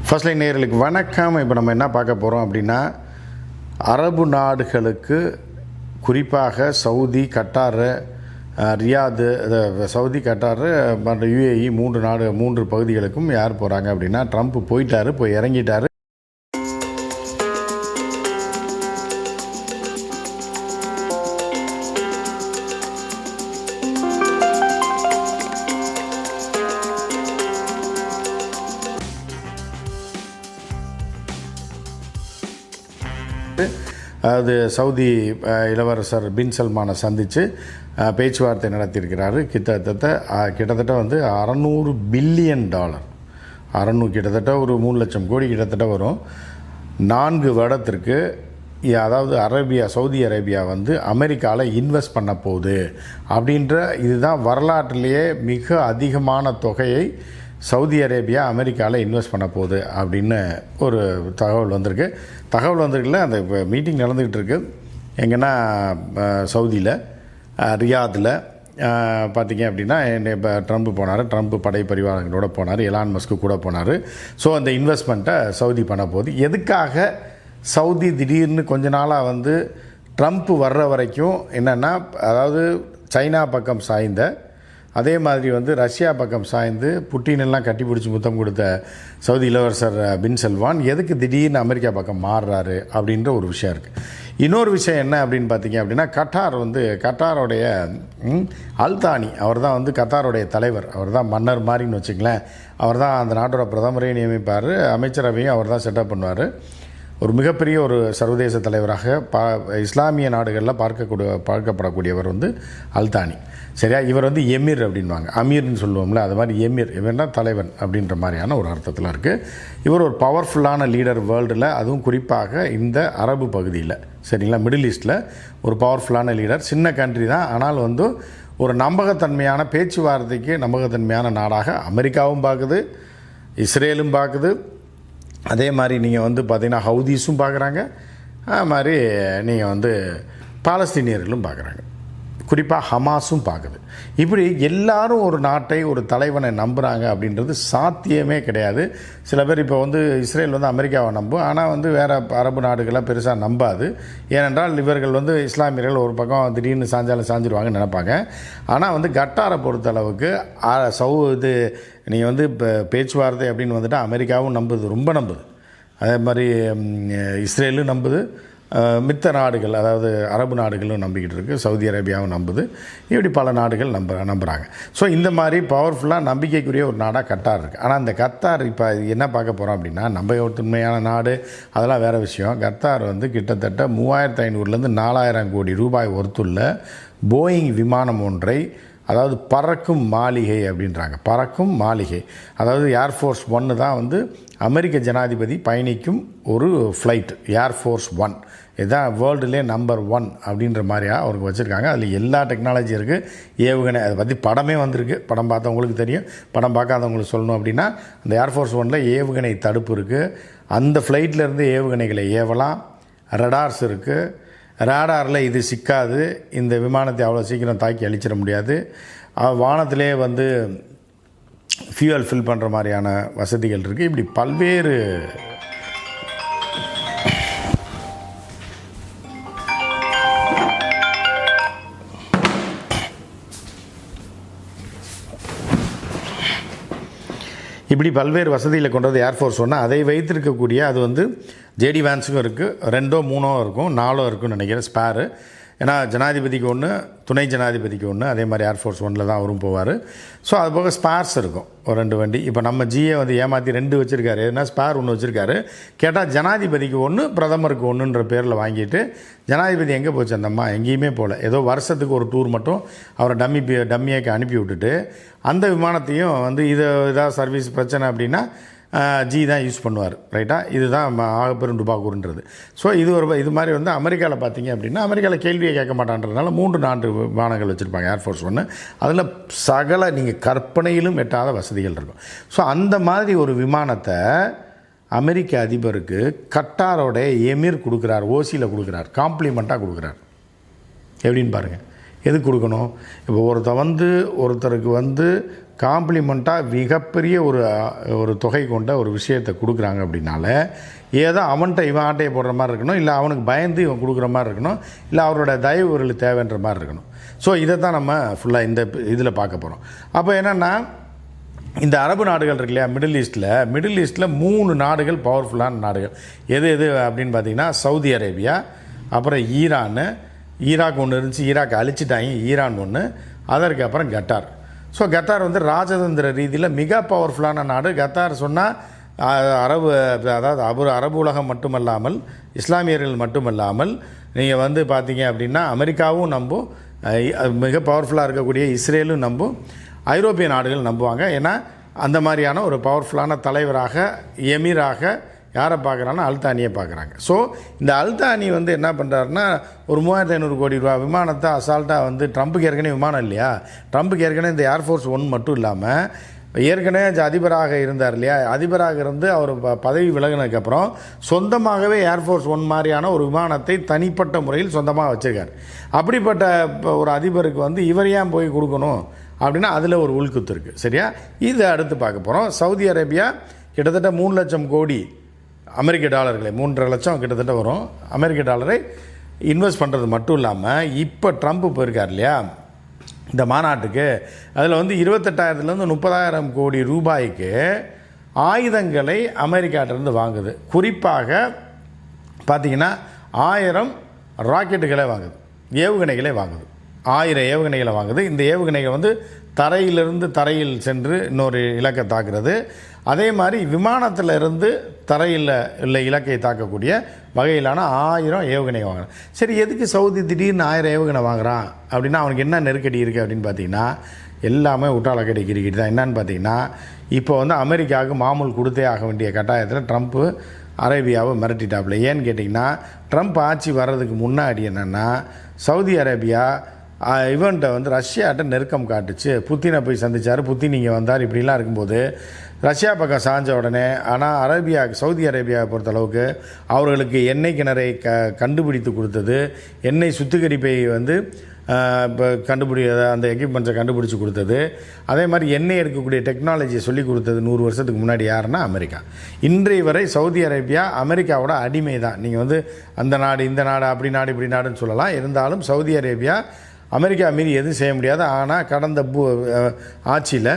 First line நேயர்களுக்கு வணக்கம். இப்போ நம்ம என்ன பார்க்க போகிறோம் அப்படின்னா, அரபு நாடுகளுக்கு குறிப்பாக சவுதி, கட்டார், ரியாது, சவுதி, கட்டார் மற்றும் யுஏஇ மூன்று பகுதிகளுக்கும் யார் போகிறாங்க அப்படின்னா, ட்ரம்ப் போயிட்டார், போய் இறங்கிட்டார். அது சவுதி இளவரசர் பின் சல்மானை சந்தித்து பேச்சுவார்த்தை நடத்தியிருக்கிறாரு. கிட்டத்தட்ட வந்து $600 பில்லியன், கிட்டத்தட்ட ஒரு 3 லட்சம் கோடி கிட்டத்தட்ட வரும். 4 வருடத்திற்கு, அதாவது சவுதி அரேபியா வந்து அமெரிக்காவில் இன்வெஸ்ட் பண்ண போகுது அப்படின்ற, இதுதான் வரலாற்றிலேயே மிக அதிகமான தொகையை சவுதி அரேபியா அமெரிக்காவில் இன்வெஸ்ட் பண்ண போகுது அப்படின்னு ஒரு தகவல் வந்திருக்குல்ல. அந்த மீட்டிங் நடந்துக்கிட்டு இருக்கு. எங்கன்னா சவுதியில் ரியாதில் பார்த்திங்க அப்படின்னா, இப்போ ட்ரம்ப் போனார், ட்ரம்ப் படை பரிவாரங்களோட போனார், எலான் மஸ்க்கு கூட போனார். ஸோ அந்த இன்வெஸ்ட்மெண்ட்டை சவுதி பண்ண போகுது. எதுக்காக சவுதி திடீர்னு கொஞ்ச நாளாக வந்து ட்ரம்ப் வர்ற வரைக்கும் என்னென்னா, அதாவது சைனா பக்கம் சாய்ந்த, அதே மாதிரி வந்து ரஷ்யா பக்கம் சாய்ந்து புட்டினெல்லாம் கட்டி பிடிச்சி முத்தம் கொடுத்த சவுதி இளவரசர் பின் சல்மான் எதுக்கு திடீர்னு அமெரிக்கா பக்கம் மாறுறாரு அப்படின்ற ஒரு விஷயம் இருக்குது. இன்னொரு விஷயம் என்ன அப்படின்னு பார்த்தீங்க அப்படின்னா, கட்டாரோடைய அல்தானி, அவர் தான் வந்து கத்தாருடைய தலைவர், அவர் தான் மன்னர் மாதிரின்னு வச்சுங்களேன். அவர் தான் அந்த நாட்டோட பிரதமரையும் நியமிப்பார், அமைச்சரவையும் அவர் தான் செட்டப் பண்ணுவார். ஒரு மிகப்பெரிய ஒரு சர்வதேச தலைவராக இஸ்லாமிய நாடுகளில் பார்க்கப்படக்கூடியவர் வந்து அல்தானி. சரியா? இவர் வந்து எமீர் அப்படின்வாங்க, அமீர்னு சொல்லுவோம்ல, அது மாதிரி எமீர், இவர்னா தலைவன் அப்படின்ற மாதிரியான ஒரு அர்த்தத்தில் இருக்குது. இவர் ஒரு பவர்ஃபுல்லான லீடர் வேர்ல்டில், அதுவும் குறிப்பாக இந்த அரபு பகுதியில், சரிங்களா, மிடில் ஈஸ்டில் ஒரு பவர்ஃபுல்லான லீடர். சின்ன கண்ட்ரி தான், ஆனால் வந்து ஒரு நம்பகத்தன்மையான பேச்சுவார்த்தைக்கு நம்பகத்தன்மையான நாடாக அமெரிக்காவும் பார்க்குது, இஸ்ரேலும் பார்க்குது. அதே மாதிரி நீங்கள் வந்து பார்த்திங்கன்னா ஹவுதீஸும் பார்க்குறாங்க, அது மாதிரி நீங்கள் வந்து பாலஸ்தீனியர்களும் பார்க்குறாங்க, குறிப்பாக ஹமாஸும் பார்க்குது. இப்படி எல்லாரும் ஒரு நாட்டை, ஒரு தலைவனை நம்புகிறாங்க அப்படின்றது சாத்தியமே கிடையாது. சில பேர் இப்போ வந்து இஸ்ரேல் வந்து அமெரிக்காவை நம்பும், ஆனால் வந்து வேறு அரபு நாடுகளை பெருசாக நம்பாது. ஏனென்றால் இவர்கள் வந்து இஸ்லாமியர்கள் ஒரு பக்கம் திடீர்னு சாஞ்சிருவாங்கன்னு நினைப்பாங்க. ஆனால் வந்து கட்டாரை பொறுத்தளவுக்கு நீங்கள் வந்து இப்போ பேச்சுவார்த்தை அப்படின்னு வந்துட்டு அமெரிக்காவும் நம்புது, ரொம்ப நம்புது. அதே மாதிரி இஸ்ரேலும் நம்புது, மித்த நாடுகள், அதாவது அரபு நாடுகளும் நம்பிக்கிட்டு இருக்குது, சவுதி அரேபியாவும் நம்புது. இப்படி பல நாடுகள் நம்புகிறாங்க. ஸோ இந்த மாதிரி பவர்ஃபுல்லாக நம்பிக்கைக்குரிய ஒரு நாடாக கத்தார் இருக்குது. ஆனால் இந்த கத்தார் இப்போ என்ன பார்க்க போகிறோம் அப்படின்னா, நம்பகத்தன்மையான நாடு அதெல்லாம் வேறு விஷயம். கத்தார் வந்து கிட்டத்தட்ட 3500 4000 கோடி ரூபாய் ஒர்த்துள்ள போயிங் விமானம் ஒன்றை, அதாவது பறக்கும் மாளிகை அப்படின்றாங்க, பறக்கும் மாளிகை, அதாவது ஏர்ஃபோர்ஸ் 1 தான் வந்து அமெரிக்க ஜனாதிபதி பயணிக்கும் ஒரு ஃப்ளைட், ஏர்ஃபோர்ஸ் 1. இதுதான் வேர்ல்டுலே நம்பர் 1 அப்படின்ற மாதிரியா அவருக்கு வச்சுருக்காங்க. அதில் எல்லா டெக்னாலஜி இருக்குது, ஏவுகணை, அதை பற்றி படமே வந்திருக்கு. படம் பார்த்தவங்களுக்கு தெரியும், படம் பார்க்காதவங்களுக்கு சொல்லணும் அப்படின்னா, அந்த ஏர்ஃபோர்ஸ் 1ல் ஏவுகணை தடுப்பு இருக்குது. அந்த ஃப்ளைட்லேருந்து ஏவுகணைகளை ஏவலாம். ரடார்ஸ் இருக்குது. ரேடாரில் இது சிக்காது, இந்த விமானத்தை அவ்வளோ சீக்கிரம் தாக்கி அழிச்சிட முடியாது. வானத்திலே வந்து ஃபியூயல் ஃபில் பண்ணுற மாதிரியான வசதிகள் இருக்குது. இப்படி பல்வேறு வசதிகளை கொண்டது ஏர்ஃபோர்ஸ் 1. அதை வைத்திருக்கக்கூடிய, அது வந்து ஜேடி வேன்ஸுக்கும் இருக்குது, 2 3 இருக்கும், 4 இருக்குன்னு நினைக்கிறேன் ஸ்பேரு. ஏன்னா ஜனாதிபதிக்கு 1, துணை ஜனாதிபதிக்கு 1, அதே மாதிரி ஏர்ஃபோர்ஸ் 1ல் தான் அவரும் போவார். ஸோ அது போக ஸ்பேர்ஸ் இருக்கும், ஒரு 2 வண்டி. இப்போ நம்ம ஜிஏ வந்து ஏமாற்றி 2 வச்சுருக்காரு, ஏன்னா ஸ்பேர் 1 வச்சுருக்காரு. கேட்டால் ஜனாதிபதிக்கு 1, பிரதமருக்கு 1ன்ற பேரில் வாங்கிட்டு, ஜனாதிபதி எங்கே போச்சு அந்த அம்மா? எங்கேயுமே போகல. ஏதோ வருஷத்துக்கு ஒரு டூர் மட்டும் அவரை டம்மியாக்கு அனுப்பி விட்டுட்டு, அந்த விமானத்தையும் வந்து இதாக சர்வீஸ் பிரச்சனை அப்படின்னா ஜி தான் யூஸ் பண்ணுவார். ரைட்டா? இதுதான் ஆகப்பெரும் டுபாக்கூருன்றது. ஸோ இது மாதிரி வந்து அமெரிக்காவில் பார்த்தீங்க அப்படின்னா, அமெரிக்காவில் கேள்வியை கேட்க மாட்டான்றதுனால 3 விமானங்கள் வச்சுருப்பாங்க, ஏர்ஃபோர்ஸ் 1. அதில் சகல நீங்கள் கற்பனையிலும் எட்டாத வசதிகள் இருக்கும். ஸோ அந்த மாதிரி ஒரு விமானத்தை அமெரிக்க அதிபருக்கு கட்டாரோட எமீர் கொடுக்குறார், ஓசியில் கொடுக்குறார், காம்ப்ளிமெண்ட்டாக கொடுக்குறார். எப்படின்னு பாருங்கள். எதுக்கு கொடுக்கணும்? இப்போ ஒருத்தருக்கு வந்து காம்ப்ளிமெண்ட்டாக மிகப்பெரிய ஒரு தொகை கொண்ட ஒரு விஷயத்தை கொடுக்குறாங்க அப்படின்னால ஏதோ அவன்கிட்ட இவன் ஆட்டையை போடுற மாதிரி இருக்கணும், இல்லை அவனுக்கு பயந்து இவன் கொடுக்குற மாதிரி இருக்கணும், இல்லை அவரோட தயவு இவர்களுக்கு தேவைன்ற மாதிரி இருக்கணும். ஸோ இதை தான் நம்ம ஃபுல்லாக இந்த இதில் பார்க்க போகிறோம். அப்போ என்னென்னா இந்த அரபு நாடுகள் இருக்கு இல்லையா, மிடில் ஈஸ்ட்டில் 3 நாடுகள் பவர்ஃபுல்லான நாடுகள். எது அப்படின்னு பார்த்தீங்கன்னா சவுதி அரேபியா, அப்புறம் ஈராக் ஒன்று இருந்துச்சு, ஈராக் அழிச்சிட்டாங்க, ஈரான் ஒன்று, அதற்கு அப்புறம் கட்டார். ஸோ கத்தார் வந்து ராஜதந்திர ரீதியில் மிக பவர்ஃபுல்லான நாடு. கத்தார் சொன்னால் அரபு உலகம் மட்டுமல்லாமல், இஸ்லாமியர்கள் மட்டுமல்லாமல், நீங்கள் வந்து பார்த்தீங்க அப்படின்னா அமெரிக்காவும் நம்பும், மிக பவர்ஃபுல்லாக இருக்கக்கூடிய இஸ்ரேலும் நம்பும், ஐரோப்பிய நாடுகள் நம்புவாங்க. ஏன்னா அந்த மாதிரியான ஒரு பவர்ஃபுல்லான தலைவராக, எமீராக யாரை பார்க்குறாங்கன்னா அல்தானியை பார்க்குறாங்க. ஸோ இந்த அல்தானி வந்து என்ன பண்ணுறாருன்னா ஒரு 3500 கோடி ரூபா விமானத்தை அசால்ட்டாக வந்து ட்ரம்ப்புக்கு ஏற்கனவே விமானம் இல்லையா, ட்ரம்ப்புக்கு ஏற்கனவே இந்த ஏர்ஃபோர்ஸ் 1 மட்டும் இல்லாமல் ஏற்கனவே அதிபராக இருந்தார் இல்லையா, அதிபராக இருந்து அவர் பதவி விலகினதுக்கப்புறம் சொந்தமாகவே ஏர்ஃபோர்ஸ் 1 மாதிரியான ஒரு விமானத்தை தனிப்பட்ட முறையில் சொந்தமாக வச்சுருக்கார். அப்படிப்பட்ட ஒரு அதிபருக்கு வந்து இவர் ஏன் போய் கொடுக்கணும் அப்படின்னா அதில் ஒரு உள்குத்து இருக்குது. சரியா, இதை அடுத்து பார்க்க போகிறோம். சவுதி அரேபியா கிட்டத்தட்ட 3 லட்சம் கோடி அமெரிக்க டாலர்களை, 3.5 லட்சம் கிட்டத்தட்ட வரும் அமெரிக்க டாலரை இன்வெஸ்ட் பண்ணுறது மட்டும் இல்லாமல் இப்போ ட்ரம்ப் போயிருக்கார் இல்லையா இந்த மாநாட்டுக்கு, அதில் வந்து 28,000 30,000 கோடி ரூபாய்க்கு ஆயுதங்களை அமெரிக்காட்டிலேருந்து வாங்குது. குறிப்பாக பார்த்திங்கன்னா 1000 ராக்கெட்டுகளை வாங்குது, ஏவுகணைகளை வாங்குது, 1000 ஏவுகணைகளை வாங்குது. இந்த ஏவுகணைகள் வந்து தரையில் சென்று இன்னொரு இலக்கை தாக்குறது, அதே மாதிரி விமானத்தில் இருந்து தரையில் உள்ள இலக்கை தாக்கக்கூடிய வகையிலான 1000 ஏவுகணை வாங்குறான். சரி, எதுக்கு சவுதி திடீர்னு 1000 ஏவுகணை வாங்குறான் அப்படின்னா அவனுக்கு என்ன நெருக்கடி இருக்குது அப்படின்னு பார்த்தீங்கன்னா எல்லாமே உட்டாளக்கடி கிரிக்கெட் தான். என்னன்னு பார்த்தீங்கன்னா இப்போ வந்து அமெரிக்காவுக்கு மாமூல் கொடுத்தே ஆக வேண்டிய கட்டாயத்தில் ட்ரம்ப்பு அரேபியாவை மிரட்டிட்டாப்புல. ஏன்னு கேட்டிங்கன்னா ட்ரம்ப் ஆட்சி வர்றதுக்கு முன்னாடி என்னென்னா சவுதி அரேபியா இவன்ட்ட வந்து ரஷ்யாட்ட நெருக்கம் காட்டுச்சு, புத்தினை போய் சந்தித்தார், புத்தின் இங்கே வந்தார், இப்படிலாம் இருக்கும்போது ரஷ்யா பக்கம் சாஞ்ச உடனே, ஆனால் சவுதி அரேபியாவை பொறுத்தளவுக்கு அவர்களுக்கு எண்ணெய் கிணறை கண்டுபிடித்து கொடுத்தது, எண்ணெய் சுத்திகரிப்பை வந்து இப்போ அந்த எக்யூப்மெண்ட்ஸை கண்டுபிடிச்சி கொடுத்தது, அதே மாதிரி எண்ணெய் எடுக்கக்கூடிய டெக்னாலஜியை சொல்லி கொடுத்தது 100 வருஷத்துக்கு முன்னாடி யாருன்னா அமெரிக்கா. இன்றைய வரை சவுதி அரேபியா அமெரிக்காவோட அடிமை தான். நீங்கள் வந்து அந்த நாடு இந்த நாடு அப்படி நாடு இப்படி நாடுன்னு சொல்லலாம், இருந்தாலும் சவுதி அரேபியா அமெரிக்கா மீறி எதுவும் செய்ய முடியாது. ஆனால் கடந்த ஆட்சியில்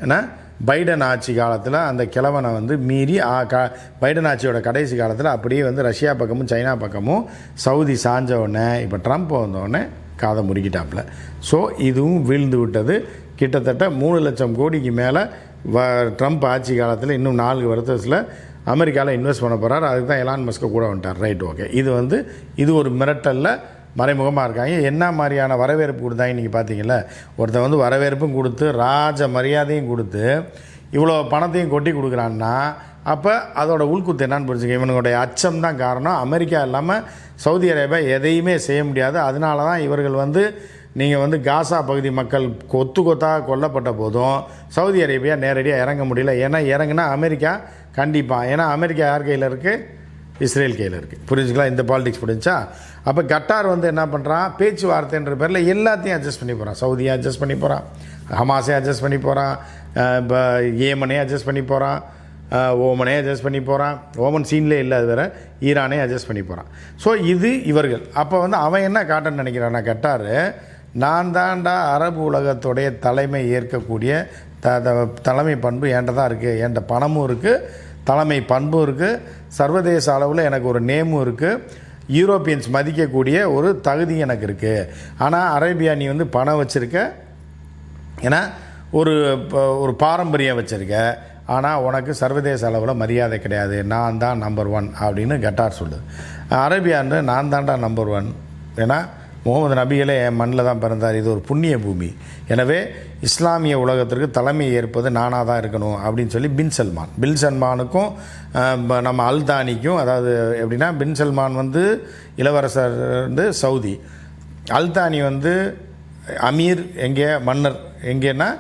ஏன்னா பைடன் ஆட்சி காலத்தில் அந்த கிழவனை வந்து மீறி பைடன் ஆட்சியோட கடைசி காலத்தில் அப்படியே வந்து ரஷ்யா பக்கமும் சைனா பக்கமும் சவுதி சாஞ்ச உடனே இப்போ ட்ரம்ப் வந்தோடனே காதை முறுக்கிட்டாப்புல. ஸோ இதுவும் வீழ்ந்து விட்டது. கிட்டத்தட்ட 3 லட்சம் கோடிக்கு மேலே ட்ரம்ப் ஆட்சி காலத்தில் இன்னும் 4 வருஷத்தில் அமெரிக்காவில் இன்வெஸ்ட் பண்ண போகிறார். அதுக்கு தான் எலான் மஸ்கை கூட வந்துட்டார். Right, okay. இது ஒரு மிரட்டலில் மறைமுகமாக இருக்காங்க. என்ன மாதிரியான வரவேற்பு கொடுத்தாங்க நீங்கள் பார்த்தீங்களா, ஒருத்தர் வந்து வரவேற்பும் கொடுத்து ராஜ மரியாதையும் கொடுத்து இவ்வளோ பணத்தையும் கொட்டி கொடுக்குறான்னா அப்போ அதோட உள்குத்து என்னான்னு புரிஞ்சுக்க. இவனுடைய அச்சம் தான் காரணம். அமெரிக்கா இல்லாமல் சவுதி அரேபியா எதையுமே செய்ய முடியாது. அதனால தான் இவர்கள் வந்து நீங்கள் வந்து காசா பகுதி மக்கள் கொத்தாக கொல்லப்பட்ட போதும் சவுதி அரேபியா நேரடியாக இறங்க முடியல. ஏன்னா இறங்குனா அமெரிக்கா கண்டிப்பாக, ஏன்னா அமெரிக்கா யார் கையில் இருக்குது, இஸ்ரேல் கையில் இருக்குது. புரிஞ்சுக்கலாம், இந்த பாலிடிக்ஸ் புரிஞ்சா. அப்போ கட்டார் வந்து என்ன பண்ணுறான், பேச்சுவார்த்தைன்ற பேரில் எல்லாத்தையும் அட்ஜஸ்ட் பண்ணி போகிறான். சவுதியை அட்ஜஸ்ட் பண்ணி போகிறான், ஹமாஸே அட்ஜஸ்ட் பண்ணி போகிறான், இப்போ ஏமனே அட்ஜஸ்ட் பண்ணி போகிறான், ஓமனே அட்ஜஸ்ட் பண்ணி போகிறான், ஓமன் சீன்லே இல்லை அது வேறு, ஈரானே அட்ஜஸ்ட் பண்ணி போகிறான். ஸோ இது இவர்கள். அப்போ வந்து அவன் என்ன காட்டன்னு நினைக்கிறான்னா கட்டார், நான் தாண்டா அரபு உலகத்துடைய தலைமை ஏற்கக்கூடிய தலைமை பண்பு என்கிட்ட தான் இருக்குது, என்கிட்ட பணமும் இருக்குது, தலைமை பண்பும் இருக்குது, சர்வதேச அளவில் எனக்கு ஒரு நேமும் இருக்குது, யூரோப்பியன்ஸ் மதிக்கக்கூடிய ஒரு தகுதி எனக்கு இருக்குது. ஆனால் அரேபியா நீ வந்து பணம் வச்சுருக்க, ஏன்னா ஒரு பாரம்பரியம் வச்சுருக்க, ஆனால் உனக்கு சர்வதேச அளவில் மரியாதை கிடையாது, நான் தான் நம்பர் 1 அப்படின்னு கட்டார் சொல்லுது. அரேபியான்னு நான் தாண்டா நம்பர் 1, ஏன்னா முகமது நபிகளே என் மண்ணில் தான் பிறந்தார், இது ஒரு புண்ணிய பூமி, எனவே இஸ்லாமிய உலகத்திற்கு தலைமை ஏற்பது நானாக தான் இருக்கணும் அப்படின்னு சொல்லி பின் சல்மானுக்கும் நம்ம அல்தானிக்கும், அதாவது எப்படின்னா பின் சல்மான் வந்து இளவரசர் வந்து சவுதி, அல்தானி வந்து அமீர், எங்கே மன்னர் எங்கேன்னா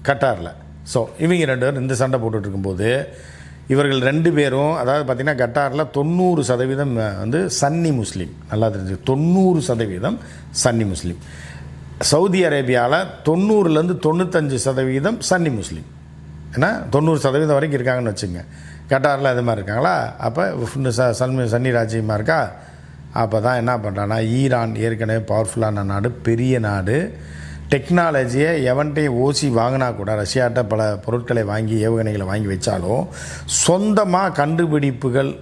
கட்டாரில். ஸோ இவங்க 2 பேரும் இந்த சண்டை போட்டுட்டு இருக்கும்போது இவர்கள் 2 பேரும், அதாவது பார்த்திங்கன்னா கட்டாரில் 90% வந்து சன்னி முஸ்லீம், நல்லா தெரிஞ்சு 90% சன்னி முஸ்லீம். சவுதி அரேபியாவில் 90லேருந்து 95% சன்னி முஸ்லீம், ஏன்னா 90% வரைக்கும் இருக்காங்கன்னு வச்சுங்க. கட்டாரில் அது மாதிரி இருக்காங்களா? அப்போ சன்னி ராஜ்யமாக இருக்கா? அப்போ தான் என்ன பண்ணுறான்னா, ஈரான் ஏற்கனவே பவர்ஃபுல்லான நாடு, பெரிய நாடு, டெக்னாலஜியை எவன்ட்டையும் ஓசி வாங்கினா கூட, ரஷ்யாட்ட பல பொருட்களை வாங்கி ஏவுகணைகளை வாங்கி வச்சாலும் சொந்தமாக கண்டுபிடிப்புகள்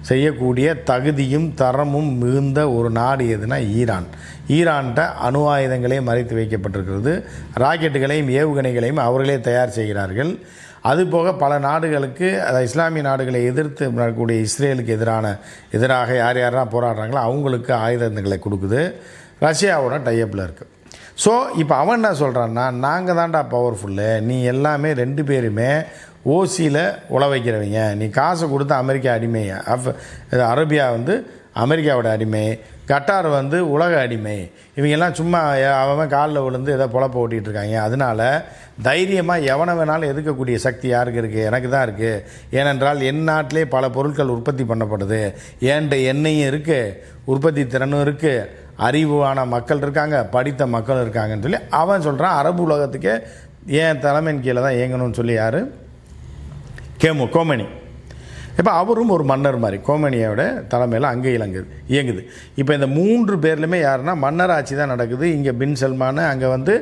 செய்யக்கூடிய தகுதியும் தரமும் மிகுந்த ஒரு நாடு எதுனா ஈரான். ஈரான்கிட்ட அணு ஆயுதங்களே மறைத்து வைக்கப்பட்டிருக்கிறது. ராக்கெட்டுகளையும் ஏவுகணைகளையும் அவர்களே தயார் செய்கிறார்கள். அதுபோக பல நாடுகளுக்கு, இஸ்லாமிய நாடுகளை எதிர்த்து நடக்கக்கூடிய இஸ்ரேலுக்கு எதிராக யாரெல்லாம் போராடுறாங்களோ அவங்களுக்கு ஆயுதங்களை கொடுக்குது. ரஷ்யாவோட டைப்பில் இருக்குது. ஸோ இப்போ அவன் என்ன சொல்கிறான்னா, நாங்கள் தான்டா பவர்ஃபுல்லு, நீ எல்லாமே 2 பேருமே ஓசியில் உழ வைக்கிறவங்க, நீ காசை கொடுத்து அமெரிக்கா அடிமை, அரேபியா அமெரிக்காவோட அடிமை, கட்டார் உலக அடிமை, இவங்கெல்லாம் சும்மா அவன் காலில் விழுந்து ஏதோ பொழப்ப ஓட்டிகிட்டு இருக்காங்க. அதனால் தைரியமாக எவனை வேணாலும் எதிர்க்கக்கூடிய சக்தி யாருக்கு இருக்குது? எனக்கு தான் இருக்குது. ஏனென்றால் என் நாட்டிலே பல பொருட்கள் உற்பத்தி பண்ணப்படுது, ஏன்ட்ட எண்ணெயும் இருக்குது, உற்பத்தி திறனும் இருக்குது, அறிவான மக்கள் இருக்காங்க, படித்த மக்கள் இருக்காங்கன்னு சொல்லி அவன் சொல்கிறான். அரபு உலகத்துக்கே ஏன் தலைமையின் கீழே தான் இயங்கணும்னு சொல்லி யார்? கோமனி. இப்போ அவரும் ஒரு மன்னர் மாதிரி கோமனியோட தலைமையில் அங்கே இயங்குது. இப்போ இந்த 3 பேர்லையுமே யாருன்னா மன்னர் ஆட்சி தான் நடக்குது. இங்கே பின் சல்மான், அங்கே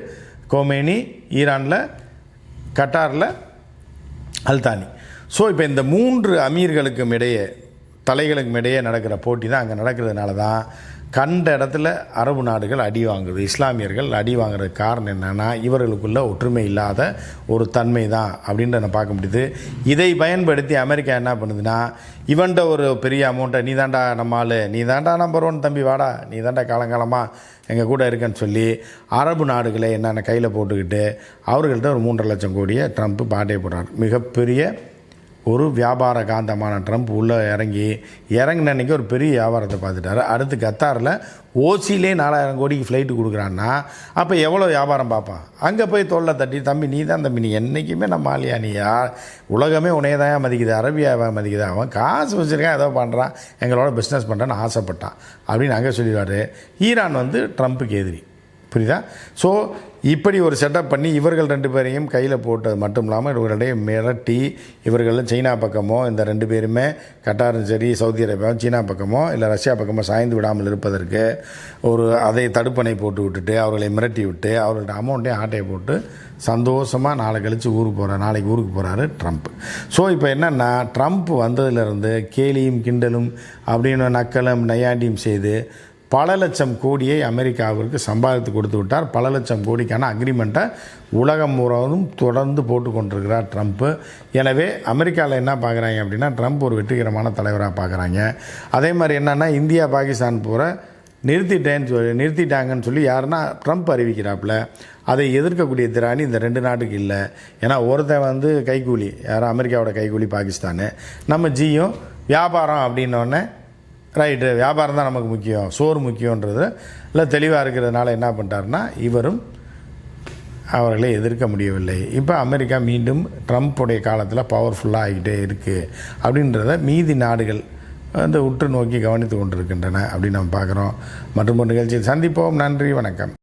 கோமேனி, ஈரானில், கட்டாரில் அல்தானி. ஸோ இப்போ இந்த 3 அமீர்களுக்கும் இடையே, தலைகளுக்கும் இடையே நடக்கிற போட்டி தான் அங்கே நடக்கிறதுனால தான் கண்ட இடத்துல அரபு நாடுகள் அடி வாங்குது, இஸ்லாமியர்கள் அடி வாங்குறதுக்கு காரணம் என்னென்னா இவர்களுக்குள்ள ஒற்றுமை இல்லாத ஒரு தன்மை தான் அப்படின்றத பார்க்க முடியுது. இதை பயன்படுத்தி அமெரிக்கா என்ன பண்ணுதுன்னா, இவன்ட்ட ஒரு பெரிய அமௌண்ட்டை, நீ தாண்டா நம்ம ஆள், நீ தாண்டா நம்பர் 1 தம்பி, வாடா, நீ தாண்டா காலங்காலமாக எங்கள் கூட இருக்கேன்னு சொல்லி அரபு நாடுகளை என்னென்ன கையில் போட்டுக்கிட்டு அவர்கள்ட்ட ஒரு 3.5 லட்சம் கோடியை ட்ரம்ப் பாட்டே போடுறார். மிகப்பெரிய ஒரு வியாபார காந்தமான ட்ரம்ப் உள்ளே இறங்கின அன்றைக்கி ஒரு பெரிய வியாபாரத்தை பார்த்துட்டாரு. அடுத்து கத்தாரில் ஓசிலே 4000 கோடிக்கு ஃப்ளைட்டு கொடுக்குறான்னா அப்போ எவ்வளோ வியாபாரம் பார்ப்பான்? அங்கே போய் தோளில் தட்டி, தம்பி நீ தான் தம்பி, நீ என்றைக்குமே நம்ம ஆளியா, நீ உலகமே உனையதான் மதிக்குது, அரேபியாவை மதிக்குது, அவன் காசு வச்சுருக்கான், ஏதோ பண்ணுறான், எங்களோட பிஸ்னஸ் பண்ணுறான்னு ஆசைப்பட்டான் அப்படின்னு அங்கே சொல்லிடுவார். ஈரான் ட்ரம்ப்புக்கு எதிரி, புரியுதா? ஸோ இப்படி ஒரு செட்டப் பண்ணி இவர்கள் 2 பேரையும் கையில் போட்டது மட்டும் இல்லாமல் இவர்களிடையே மிரட்டி, இவர்களும் சைனா பக்கமோ, இந்த 2 பேருமே கட்டாரும் சரி சவுதி அரேபியாவும் சீனா பக்கமோ இல்லை ரஷ்யா பக்கமோ சாய்ந்து விடாமல் இருப்பதற்கு அதை தடுப்பணை போட்டு விட்டுட்டு அவர்களை மிரட்டி விட்டு அவர்கள்ட்ட அமௌண்ட்டையும் ஆட்டையை போட்டு சந்தோஷமாக நாளைக்கு ஊருக்கு போகிறாரு ட்ரம்ப். ஸோ இப்போ என்னென்னா, ட்ரம்ப் வந்ததுலேருந்து கேலியும் கிண்டலும் அப்படின்னு நக்கலும் நையாண்டியும் செய்து பல லட்சம் கோடியை அமெரிக்காவிற்கு சம்பாதித்து கொடுத்து விட்டார். பல லட்சம் கோடிக்கான அக்ரிமெண்ட்டை உலகம் முழுவதும் தொடர்ந்து போட்டு கொண்டிருக்கிறார் ட்ரம்ப்பு. எனவே அமெரிக்காவில் என்ன பார்க்குறாங்க அப்படின்னா, ட்ரம்ப் ஒரு வெற்றிகரமான தலைவராக பார்க்குறாங்க. அதே மாதிரி என்னென்னா, இந்தியா பாகிஸ்தான் போகிற நிறுத்திட்டாங்கன்னு சொல்லி யாருன்னா ட்ரம்ப் அறிவிக்கிறாப்புல. அதை எதிர்க்கக்கூடிய திராணி இந்த 2 நாட்டுக்கு இல்லை. ஏன்னா ஒருத்தன் கைக்கூலி, யாரும் அமெரிக்காவோட கைக்கூலி பாகிஸ்தானு, நம்ம ஜியும் வியாபாரம் அப்படின்னோடனே ரைட்டு, வியாபாரம் தான் நமக்கு முக்கியம், சோறு முக்கியன்றது இல்லை தெளிவாக இருக்கிறதுனால என்ன பண்ணிட்டாருன்னா இவரும் அவர்களை எதிர்க்க முடியவில்லை. இப்போ அமெரிக்கா மீண்டும் ட்ரம்ப்புடைய காலத்தில் பவர்ஃபுல்லாக ஆகிட்டே இருக்குது அப்படின்றத மீதி நாடுகள் உற்று நோக்கி கவனித்து கொண்டிருக்கின்றன அப்படின்னு நம்ம பார்க்குறோம். மற்றும் ஒரு நிகழ்ச்சியில் சந்திப்போம். நன்றி, வணக்கம்.